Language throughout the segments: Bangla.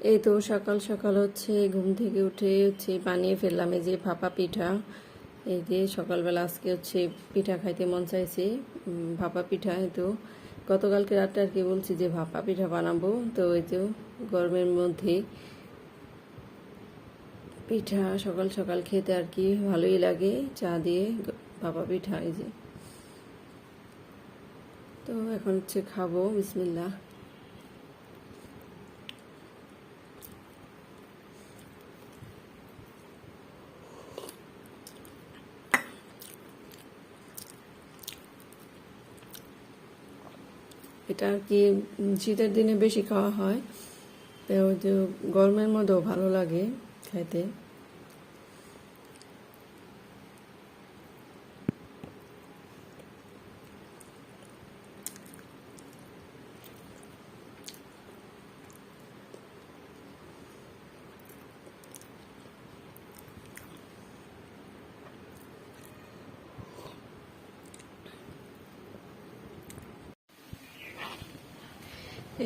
এই তো সকাল সকাল হচ্ছে ঘুম থেকে উঠে হচ্ছে বানিয়ে ফেললাম এই যে ভাপা পিঠা। এই যে সকালবেলা আজকে হচ্ছে পিঠা খাইতে মন চাইছে, ভাপা পিঠা। এই তো গতকালকে রাতে আর কি বলছি যে ভাপা পিঠা বানাবো, তো এই তো গরমের মধ্যে পিঠা সকাল সকাল খেতে আর কি ভালোই লাগে, চা দিয়ে ভাপা পিঠা। এই যে তো এখন হচ্ছে খাবো, বিসমিল্লাহ। এটা আর কি শীতের দিনে বেশি খাওয়া হয়, তো ওই যে গরমের মধ্যেও ভালো লাগে খাইতে।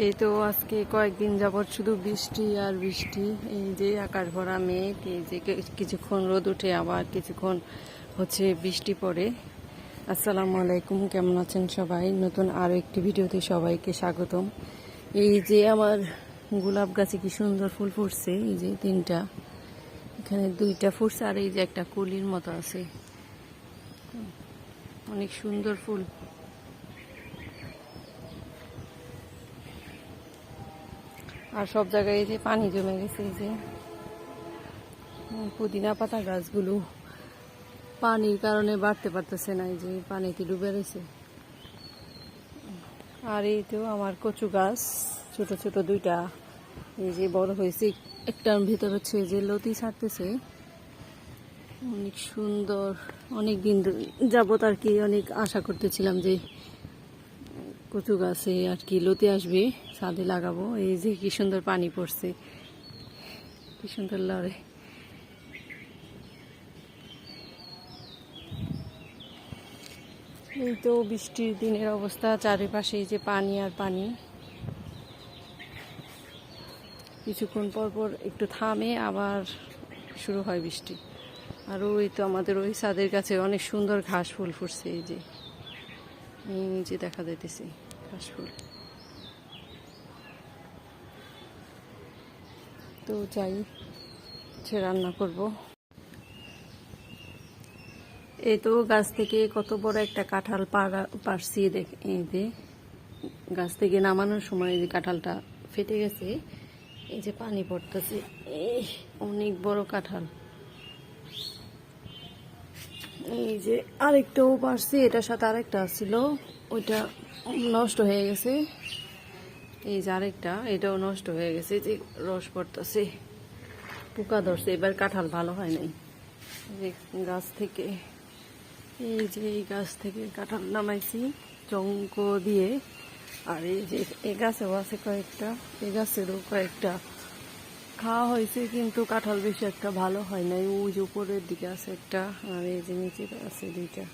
এই তো আজকে কয়েকদিন যাবৎ শুধু বৃষ্টি আর বৃষ্টি। এই যে আকাশ ভরা মেঘ, এই যে কিছুক্ষণ রোদ উঠে আবার কিছুক্ষণ হচ্ছে বৃষ্টি পড়ে। আসসালামু আলাইকুম, কেমন আছেন সবাই? নতুন আরও একটি ভিডিওতে সবাইকে স্বাগতম। এই যে আমার গোলাপ গাছে কি সুন্দর ফুল ফুটছে, এই যে তিনটা, এখানে দুইটা ফুটছে আর এই যে একটা কলির মতো আছে, অনেক সুন্দর ফুল। আর সব জায়গায় এই যে পানি জমে গেছে, এই যে পুদিনা পাতা গাছগুলো পানির কারণে বাড়তে পারতেছে না, এই যে পানিতে ডুবে রয়েছে। আর এই তো আমার কচু গাছ ছোট ছোট দুইটা, এই যে বড় হয়েছে, একটার ভিতর হচ্ছে যে লতি ছাড়তেছে, অনেক সুন্দর। অনেক দিন যাবত আর কি অনেক আশা করতেছিলাম যে কচু গাছে আর কি লতি আসবে, ছাদে লাগাবো। এই যে কি সুন্দর পানি পড়ছে, কি সুন্দর লড়ে। এই তো বৃষ্টির দিনের অবস্থা, চারিপাশে এই যে পানি আর পানি। কিছুক্ষণ পর পর একটু থামে, আবার শুরু হয় বৃষ্টি। আর ওই তো আমাদের ওই ছাদের কাছে অনেক সুন্দর ঘাস ফুল ফুটছে, এই যে দেখা যাইতেছে ঘাস ফুল। তো যাই, সে রান্না করব। এই তো গাছ থেকে কত বড় একটা কাঁঠাল পারছি, এই যে গাছ থেকে নামানোর সময় যে কাঁঠালটা ফেটে গেছে, এই যে পানি পড়তেছে, এই অনেক বড় কাঁঠাল। এই যে আরেকটাও পারছি, এটার সাথে আরেকটা ছিল, ওইটা নষ্ট হয়ে গেছে। এই যে আরেকটা, এটাও নষ্ট হয়ে গেছে, যে রস পড়তেছে, পোকা ধরছে, এবার কাঁঠাল ভালো হয় নাই। যে গাছ থেকে, এই যে এই গাছ থেকে কাঁঠাল নামাইছি চঙ্ক দিয়ে। আর এই যে এই গাছেও আছে কয়েকটা, এই গাছেরও কয়েকটা খাওয়া হয়েছে, কিন্তু কাঁঠাল বেশি একটা ভালো হয় নাই। ওই যে উপরের দিকে আছে একটা, আর এই যে নিচে আছে দুইটা।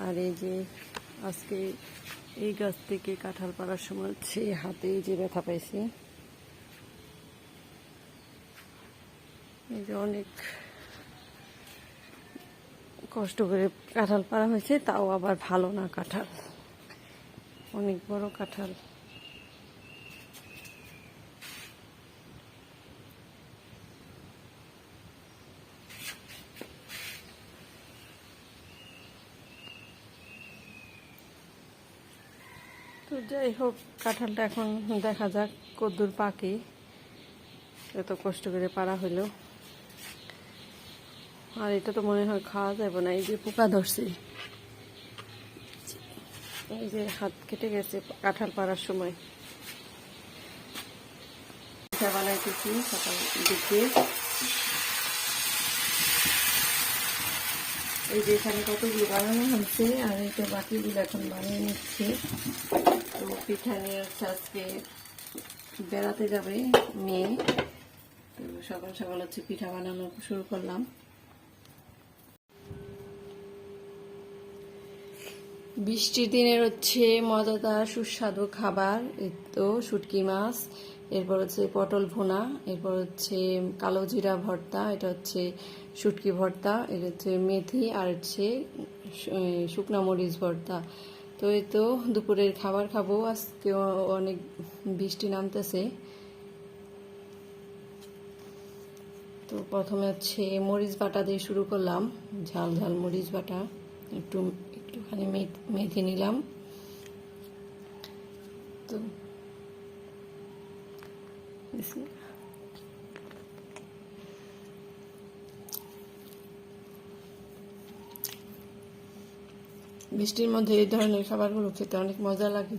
আর এই যে আজকে এই গাছ থেকে কাঁঠাল পাড়ার সময় হচ্ছে হাতে যে ব্যথা পাইছি। এই যে অনেক কষ্ট করে কাঁঠাল পাড়া হয়েছে, তাও আবার ভালো না কাঁঠাল, অনেক বড় কাঁঠাল। তো যাই হোক, কাঁঠালটা এখন দেখা যাক কদ্দূর পাকে, এত কষ্ট করে পাড়া হইলো। আর এটা তো মনে হয় খাওয়া যাবে না, এই যে পোকা ধরছে, এই যে হাত কেটে গেছে কাঁঠাল পাড়ার সময়। পিঠা বানাইতেছি সকাল দিকে। এই যে এখানে কতগুলো বানানো হয়েছে, আর এটা বাকিগুলো এখন বানিয়ে নিচ্ছে। তো পিঠা নিয়ে হচ্ছে আজকে বেড়াতে যাবে মেয়ে, তো সকাল সকাল হচ্ছে পিঠা বানানো শুরু করলাম। বৃষ্টির দিনের হচ্ছে মজাদার সুস্বাদু খাবার, এই তো শুটকি মাছ, এরপর হচ্ছে পটল ভুনা, এরপর হচ্ছে কালো জিরা ভর্তা, এটা হচ্ছে শুটকি ভর্তা, এটা হচ্ছে মেথি, আর হচ্ছে শুকনা মরিচ ভর্তা। তো এই তো দুপুরের খাবার খাবো। আজকে অনেক বৃষ্টি নামতেছে। তো প্রথমে হচ্ছে মরিচ বাটা দিয়ে শুরু করলাম, ঝাল ঝাল মরিচ বাটা, একটুখানি মেথি নিলাম। তো বৃষ্টির মধ্যে এই ধরনের খাবারগুলো খেতে অনেক মজা লাগে।